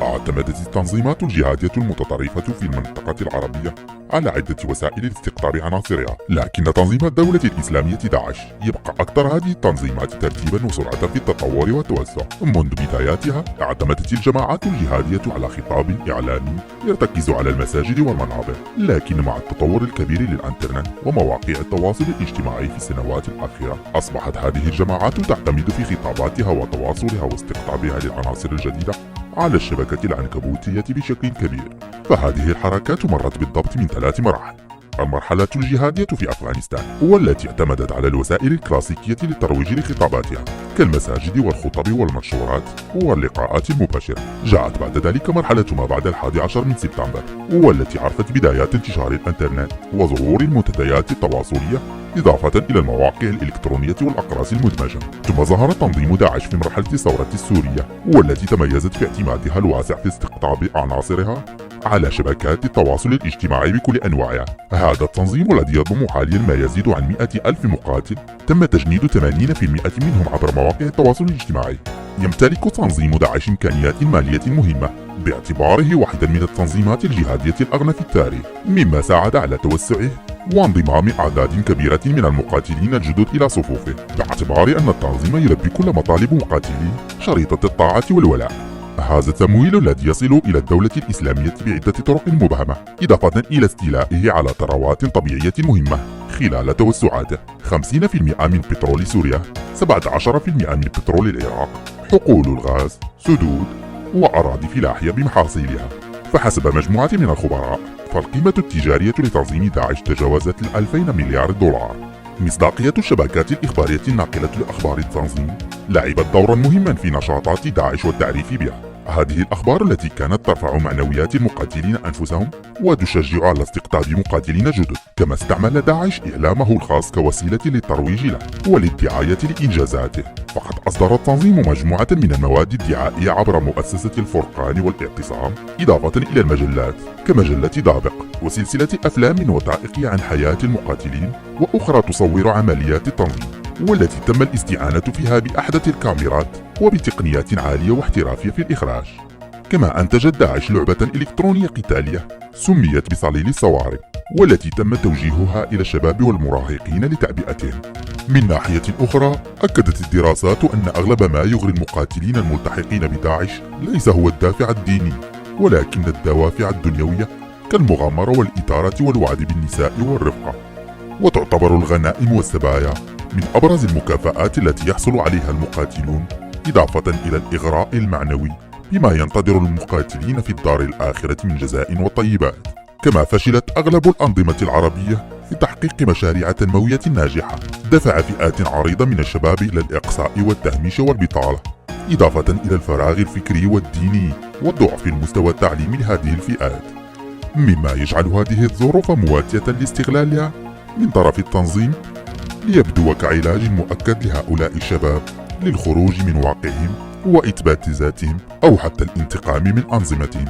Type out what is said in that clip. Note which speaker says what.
Speaker 1: اعتمدت التنظيمات الجهادية المتطرفة في المنطقة العربية على عدة وسائل لاستقطاب عناصرها، لكن تنظيم الدولة الإسلامية داعش يبقى أكثر هذه التنظيمات ترتيبا وسرعة في التطور والتوسع. منذ بداياتها اعتمدت الجماعات الجهادية على خطاب إعلامي يرتكز على المساجد والمنابر، لكن مع التطور الكبير للإنترنت ومواقع التواصل الاجتماعي في السنوات الأخيرة أصبحت هذه الجماعات تعتمد في خطاباتها وتواصلها واستقطابها للعناصر الجديدة على الشبكة العنكبوتية بشكل كبير. فهذه الحركات مرت بالضبط من 3 مراحل. المرحلة الجهادية في أفغانستان والتي اعتمدت على الوسائل الكلاسيكية للترويج لخطاباتها كالمساجد والخطب والمنشورات واللقاءات المباشرة. جاءت بعد ذلك مرحلة ما بعد 11 من سبتمبر والتي عرفت بدايات انتشار الإنترنت وظهور المنتديات التواصلية إضافة إلى المواقع الإلكترونية والأقراص المدمجة. ثم ظهر تنظيم داعش في مرحلة الثورة السورية والتي تميزت في اعتمادها الواسع في استقطاب عناصرها على شبكات التواصل الاجتماعي بكل أنواعها. هذا التنظيم الذي يضم حاليا ما يزيد عن 100,000 مقاتل تم تجنيد 80% منهم عبر مواقع التواصل الاجتماعي. يمتلك تنظيم داعش إمكانيات مالية مهمة باعتباره واحدا من التنظيمات الجهادية الأغنى في التاريخ، مما ساعد على توسعه وانضمام أعداد كبيرة من المقاتلين الجدد إلى صفوفه، باعتبار أن التنظيم يلبي كل مطالب مقاتليه شريطة الطاعة والولاء. هذا التمويل الذي يصل إلى الدولة الإسلامية بعدة طرق مبهمة، إضافة إلى استيلائه على ثروات طبيعية مهمة خلال توسعاته: 50% من بترول سوريا، 17% من بترول العراق، حقول الغاز، سدود، وأراضي فلاحية بمحاصيلها. فحسب مجموعة من الخبراء فالقيمة التجارية لتنظيم داعش تجاوزت 2000 مليار دولار. مصداقية الشبكات الإخبارية الناقلة لأخبار التنظيم لعبت دورا مهما في نشاطات داعش والتعريف بها. هذه الأخبار التي كانت ترفع معنويات المقاتلين أنفسهم وتشجع على استقطاب مقاتلين جدد. كما استعمل داعش إعلامه الخاص كوسيلة للترويج له وللدعاية لإنجازاته، فقد أصدر التنظيم مجموعة من المواد الدعائية عبر مؤسسة الفرقان والاعتصام، إضافة إلى المجلات كمجلة دابق وسلسلة أفلام وثائقية عن حياة المقاتلين وأخرى تصور عمليات التنظيم، والتي تم الاستعانة فيها بأحدث الكاميرات وبتقنيات عالية واحترافية في الإخراج. كما أنتجت داعش لعبة إلكترونية قتالية سميت بصليل الصوارم، والتي تم توجيهها إلى الشباب والمراهقين لتعبئتهم. من ناحية أخرى أكدت الدراسات أن أغلب ما يغري المقاتلين الملتحقين بداعش ليس هو الدافع الديني، ولكن الدوافع الدنيوية كالمغامرة والإثارة والوعد بالنساء والرفقة. وتعتبر الغنائم والسبايا من أبرز المكافآت التي يحصل عليها المقاتلون، إضافة إلى الإغراء المعنوي بما ينتظر المقاتلين في الدار الآخرة من جزاء وطيبات. كما فشلت أغلب الأنظمة العربية في تحقيق مشاريع تنموية ناجحة دفع فئات عريضة من الشباب إلى الإقصاء والتهميش والبطالة، إضافة إلى الفراغ الفكري والديني وضعف المستوى التعليمي لهذه الفئات، مما يجعل هذه الظروف مواتية لاستغلالها من طرف التنظيم ليبدو كعلاج مؤكد لهؤلاء الشباب للخروج من واقعهم وإثبات ذاتهم أو حتى الانتقام من أنظمتهم.